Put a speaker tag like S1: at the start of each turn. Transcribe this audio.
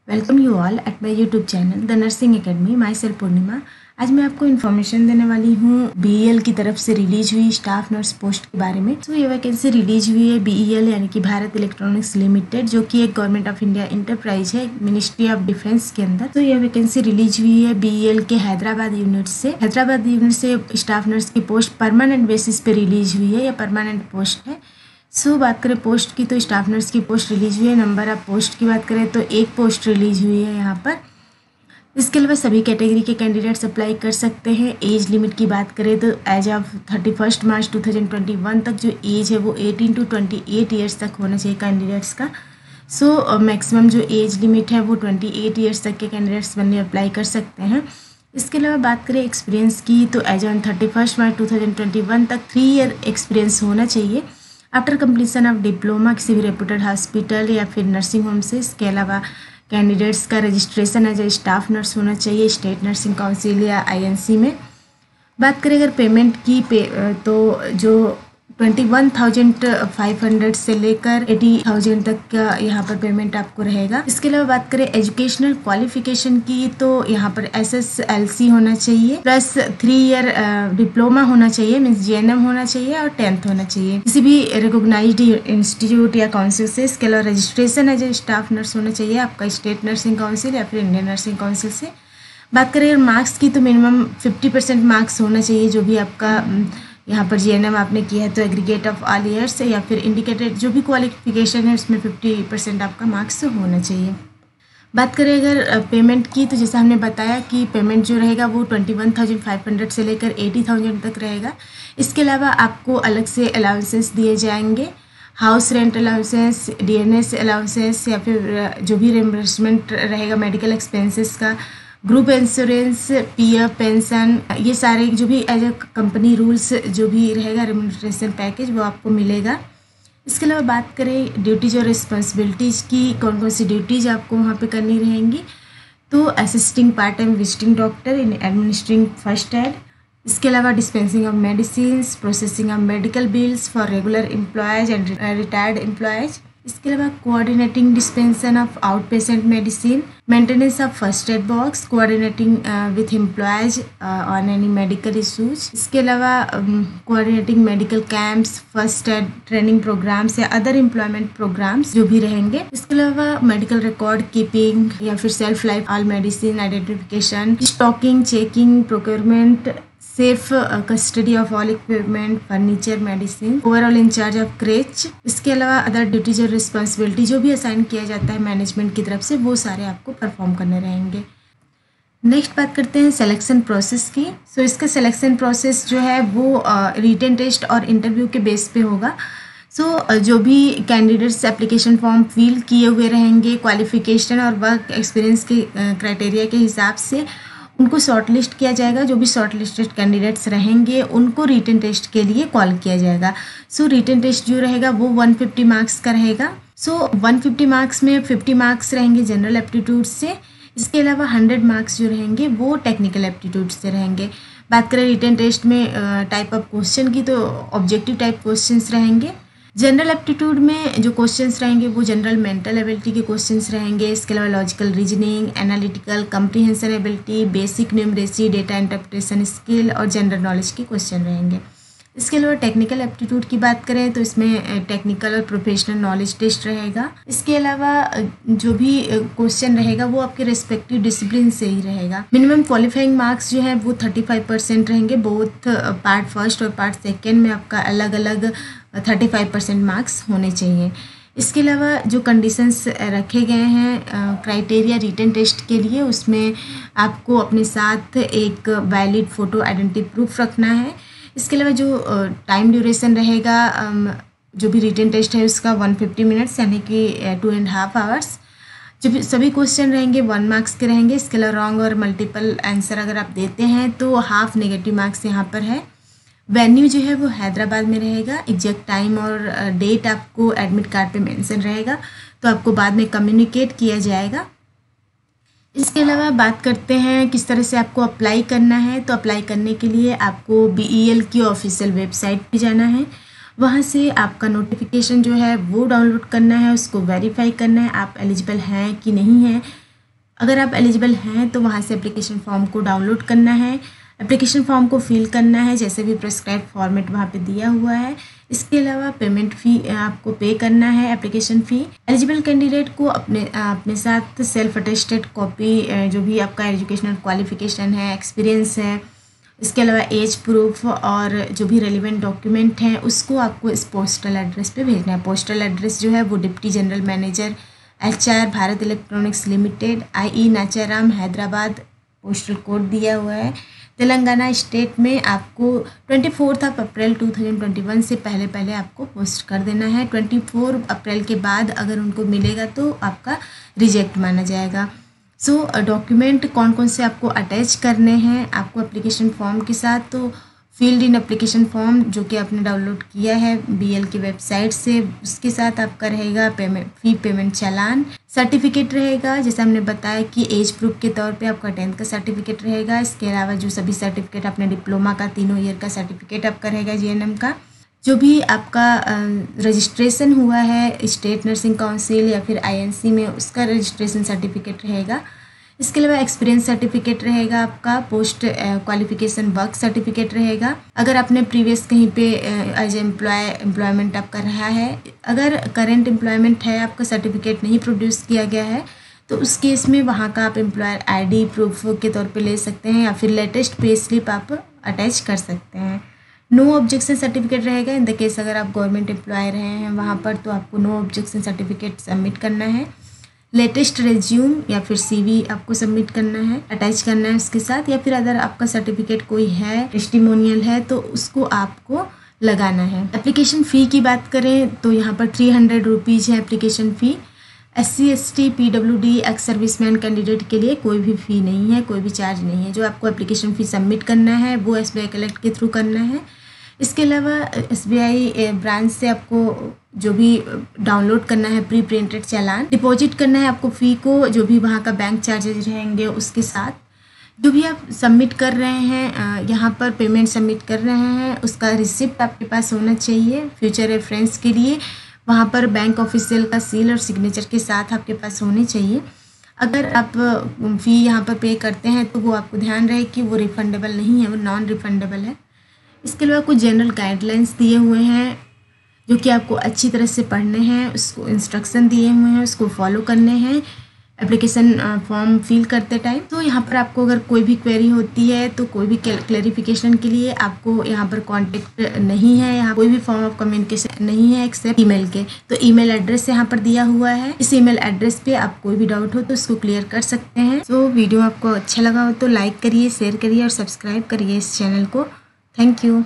S1: Welcome you all at my YouTube channel the nursing academy. Myself Purnima. आज मैं आपको information देने वाली हूँ बीईएल की तरफ से रिलीज हुई स्टाफ नर्स पोस्ट के बारे में। तो ये वैकेंसी रिलीज हुई है बीईएल यानी कि भारत इलेक्ट्रॉनिक्स लिमिटेड, जो कि एक गवर्नमेंट ऑफ इंडिया इंटरप्राइज है मिनिस्ट्री ऑफ डिफेंस के अंदर। तो यह वैकेंसी रिलीज हुई है बीईएल के हैदराबाद यूनिट से। हैदराबाद यूनिट से स्टाफ नर्स की पोस्ट परमानेंट बेसिस पे रिलीज हुई है, या परमानेंट पोस्ट है। बात करें पोस्ट की, तो स्टाफ नर्स की पोस्ट रिलीज हुई है। नंबर ऑफ पोस्ट की बात करें तो एक पोस्ट रिलीज हुई है यहाँ पर। इसके अलावा सभी कैटेगरी के कैंडिडेट्स अप्लाई कर सकते हैं। एज लिमिट की बात करें तो एज ऑफ 31 मार्च 2021 तक जो एज है वो 18 to 28 ईयर्स तक होना चाहिए कैंडिडेट्स का। मैक्सिमम जो एज लिमिट है वो 28 ईयर्स तक के कैंडिडेट्स बनने अप्लाई कर सकते हैं। इसके अलावा बात करें एक्सपीरियंस की, तो एज ऑन 31 मार्च 2021 तक 3 ईयर एक्सपीरियंस होना चाहिए आफ्टर कंप्लीसन ऑफ डिप्लोमा किसी भी रेपुटेड हॉस्पिटल या फिर नर्सिंग होम से। इसके अलावा कैंडिडेट्स का registration as a staff nurse होना चाहिए स्टेट नर्सिंग काउंसिल या आईएनसी में। बात करें अगर पेमेंट की तो जो 21,500 से लेकर 80,000 तक का यहाँ पर पेमेंट आपको रहेगा। इसके अलावा बात करें एजुकेशनल क्वालिफिकेशन की, तो यहाँ पर SSLC होना चाहिए प्लस 3 ईयर डिप्लोमा होना चाहिए, मीन्स जीएनएम होना चाहिए और 10th होना चाहिए किसी भी रिकॉग्नाइज्ड इंस्टीट्यूट या काउंसिल से। इसके अलावा registration as a staff nurse होना चाहिए आपका स्टेट नर्सिंग काउंसिल या फिर इंडियन नर्सिंग काउंसिल से। बात करें मार्क्स की, तो मिनिमम 50% मार्क्स होना चाहिए जो भी आपका यहाँ पर जीएनएम आपने किया है, तो एग्रीगेट ऑफ ऑल ईयर्स या फिर इंडिकेटेड जो भी क्वालिफिकेशन है उसमें 50% आपका मार्क्स होना चाहिए। बात करें अगर पेमेंट की, तो जैसा हमने बताया कि पेमेंट जो रहेगा वो 21,500 से लेकर 80,000 तक रहेगा। इसके अलावा आपको अलग से अलाउंसेस दिए जाएंगे, house rent allowances, DNS allowances या फिर जो भी रिम्बर्समेंट रहेगा मेडिकल एक्सपेंसेस का, ग्रुप इंश्योरेंस, पीएफ, पेंशन, ये सारे जो भी एज अ कंपनी रूल्स जो भी रहेगा रेम्यूनरेशन पैकेज वो आपको मिलेगा। इसके अलावा बात करें ड्यूटीज़ और रिस्पॉन्सिबिलिटीज़ की, कौन कौन सी ड्यूटीज़ आपको वहाँ पे करनी रहेंगी, तो assisting part time visiting doctor in administering first aid. इसके अलावा dispensing of medicine, processing of medical bills for regular employees and retired employees. इसके अलावा coordinating dispensation of out patient medicine, maintenance of first aid box, coordinating with employees on any medical issues. इसके अलावा coordinating medical camps, first aid training programmes या other employment programmes जो भी रहेंगे। इसके अलावा मेडिकल रिकॉर्ड कीपिंग या फिर shelf life all medicine identification, stocking, checking, procurement, safe custody of all equipment, furniture, medicine, overall incharge of creche. इसके अलावा अदर ड्यूटीज और रिस्पॉन्सिबिलिटी जो भी असाइन किया जाता है मैनेजमेंट की तरफ से, वो सारे आपको परफॉर्म करने रहेंगे। नेक्स्ट बात करते हैं सिलेक्शन प्रोसेस की। इसका सिलेक्शन प्रोसेस जो है वो रिटन टेस्ट और इंटरव्यू के बेस पे होगा। जो भी कैंडिडेट्स एप्लीकेशन फॉर्म फिल किए हुए रहेंगे क्वालिफिकेशन और वर्क एक्सपीरियंस के क्राइटेरिया के हिसाब से उनको शॉर्टलिस्ट किया जाएगा। जो भी शॉर्टलिस्टेड कैंडिडेट्स रहेंगे उनको रिटन टेस्ट के लिए कॉल किया जाएगा। रिटन टेस्ट जो रहेगा वो 150 मार्क्स का रहेगा। 150 मार्क्स में 50 मार्क्स रहेंगे जनरल एप्टीट्यूड से। इसके अलावा 100 मार्क्स जो रहेंगे वो टेक्निकल एप्टीट्यूड से रहेंगे। बात करें रिटन टेस्ट में टाइप ऑफ क्वेश्चन की, तो ऑब्जेक्टिव टाइप क्वेश्चंस रहेंगे। जनरल एप्टीट्यूड में जो क्वेश्चंस रहेंगे वो जनरल मेंटल एबिलिटी के क्वेश्चंस रहेंगे। इसके अलावा logical reasoning, analytical comprehension ability, basic numeracy, data interpretation skill और जनरल नॉलेज के क्वेश्चन रहेंगे। इसके अलावा टेक्निकल एप्टीट्यूड की बात करें तो इसमें टेक्निकल और प्रोफेशनल नॉलेज टेस्ट रहेगा। इसके अलावा जो भी क्वेश्चन रहेगा वो आपके रेस्पेक्टिव डिसिप्लिन से ही रहेगा। मिनिमम क्वालिफाइंग मार्क्स जो है वो 35% रहेंगे। बोथ पार्ट फर्स्ट और पार्ट सेकेंड में आपका अलग अलग 35% मार्क्स होने चाहिए। इसके अलावा जो कंडीशंस रखे गए हैं क्राइटेरिया रिटन टेस्ट के लिए, उसमें आपको अपने साथ एक वैलिड फ़ोटो आइडेंटिटी प्रूफ रखना है। इसके अलावा जो टाइम ड्यूरेशन रहेगा जो भी रिटन टेस्ट है उसका 150 मिनट्स यानी कि 2.5 आवर्स। जो भी सभी क्वेश्चन रहेंगे 1 मार्क्स के रहेंगे। इसके अलावा रॉन्ग और मल्टीपल आंसर अगर आप देते हैं तो हाफ नेगेटिव मार्क्स यहाँ पर है। वेन्यू जो है वो हैदराबाद में रहेगा। एग्जैक्ट टाइम और डेट आपको एडमिट कार्ड पे मेंशन रहेगा, तो आपको बाद में कम्युनिकेट किया जाएगा। इसके अलावा बात करते हैं किस तरह से आपको अप्लाई करना है। तो अप्लाई करने के लिए आपको बीईएल की ऑफिशियल वेबसाइट पे जाना है। वहाँ से आपका नोटिफिकेशन जो है वो डाउनलोड करना है, उसको वेरीफाई करना है आप एलिजिबल हैं कि नहीं हैं। अगर आप एलिजिबल हैं तो वहाँ से एप्लीकेशन फॉर्म को डाउनलोड करना है, एप्लीकेशन फॉर्म को फिल करना है जैसे भी प्रिस्क्राइब फॉर्मेट वहाँ पे दिया हुआ है। इसके अलावा पेमेंट फ़ी आपको पे करना है, एप्लीकेशन फ़ी। एलिजिबल कैंडिडेट को अपने साथ सेल्फ अटेस्टेड कॉपी, जो भी आपका एजुकेशनल क्वालिफिकेशन है, एक्सपीरियंस है, इसके अलावा एज प्रूफ और जो भी रेलिवेंट डॉक्यूमेंट हैं उसको आपको इस पोस्टल एड्रेस पे भेजना है। पोस्टल एड्रेस जो है वो deputy general manager HR Bharat electronics limited IE Nacharam Hyderabad, postal code दिया हुआ है तेलंगाना स्टेट में। आपको 24 अप्रैल 2021 से पहले आपको पोस्ट कर देना है। 24 अप्रैल के बाद अगर उनको मिलेगा तो आपका रिजेक्ट माना जाएगा। डॉक्यूमेंट कौन कौन से आपको अटैच करने हैं आपको एप्लीकेशन फॉर्म के साथ, तो फील्ड इन एप्लीकेशन फॉर्म जो कि आपने डाउनलोड किया है BL की वेबसाइट से, उसके साथ आपका रहेगा पेमेंट चालान, सर्टिफिकेट रहेगा जैसे हमने बताया कि एज प्रूफ के तौर पे आपका 10th का सर्टिफिकेट रहेगा। इसके अलावा जो सभी सर्टिफिकेट आपने डिप्लोमा का 3 ईयर का सर्टिफिकेट आपका रहेगा GNM का, जो भी आपका रजिस्ट्रेशन हुआ है स्टेट नर्सिंग काउंसिल या फिर INC में उसका रजिस्ट्रेशन सर्टिफिकेट रहेगा। इसके अलावा एक्सपीरियंस सर्टिफिकेट रहेगा आपका, पोस्ट क्वालिफिकेशन वर्क सर्टिफिकेट रहेगा। अगर आपने प्रीवियस कहीं पे एज एम्प्लॉयमेंट आपका रहा है, अगर करेंट एम्प्लॉयमेंट है आपका सर्टिफिकेट नहीं प्रोड्यूस किया गया है तो उस केस में वहाँ का आप एम्प्लॉयर ID प्रूफ के तौर पे ले सकते हैं या फिर लेटेस्ट पे स्लिप आप अटैच कर सकते हैं। नो ऑब्जेक्शन सर्टिफिकेट रहेगा इन द केस अगर आप गवर्नमेंट एम्प्लॉय रहे हैं वहाँ पर तो आपको नो ऑब्जेक्शन सर्टिफिकेट सबमिट करना है। लेटेस्ट रेज्यूम या फिर CV आपको सबमिट करना है, अटैच करना है उसके साथ, या फिर अगर आपका सर्टिफिकेट कोई है, टेस्टिमोनियल है तो उसको आपको लगाना है। एप्लीकेशन फ़ी की बात करें तो यहाँ पर 300 रुपीज़ है application fee. SC ST PWD ex serviceman candidate के लिए कोई भी फ़ी नहीं है, कोई भी चार्ज नहीं है। जो आपको एप्लीकेशन फ़ी सबमिट करना है वो SBI कलेक्ट के थ्रू करना है। इसके अलावा SBI ब्रांच से आपको जो भी डाउनलोड करना है प्री प्रिंटेड चालान, डिपॉजिट करना है आपको फ़ी को, जो भी वहाँ का बैंक चार्जेज रहेंगे उसके साथ। जो भी आप सबमिट कर रहे हैं यहाँ पर पेमेंट सबमिट कर रहे हैं उसका रिसिप्ट आपके पास होना चाहिए फ्यूचर रेफरेंस के लिए। वहाँ पर बैंक ऑफिशियल का सील और सिग्नेचर के साथ आपके पास होने चाहिए। अगर आप फ़ी यहाँ पर पे करते हैं तो वो आपको ध्यान रहे कि वो रिफंडेबल नहीं है, वो नॉन रिफंडेबल है। इसके अलावा कुछ जनरल गाइडलाइंस दिए हुए हैं जो कि आपको अच्छी तरह से पढ़ने हैं, उसको इंस्ट्रक्शन दिए हुए हैं उसको फॉलो करने हैं एप्लीकेशन फॉर्म फिल करते टाइम। तो यहाँ पर आपको अगर कोई भी क्वेरी होती है तो कोई भी क्लैरिफिकेशन के लिए आपको यहाँ पर कांटेक्ट नहीं है, यहाँ कोई भी फॉर्म ऑफ कम्युनिकेशन नहीं है एक्सेप्ट ईमेल के। तो ईमेल एड्रेस यहाँ पर दिया हुआ है, इस ईमेल एड्रेस पे आप कोई भी डाउट हो तो उसको क्लियर कर सकते हैं। तो वीडियो आपको अच्छा लगा हो तो लाइक करिए, शेयर करिए और सब्सक्राइब करिए इस चैनल को। Thank you.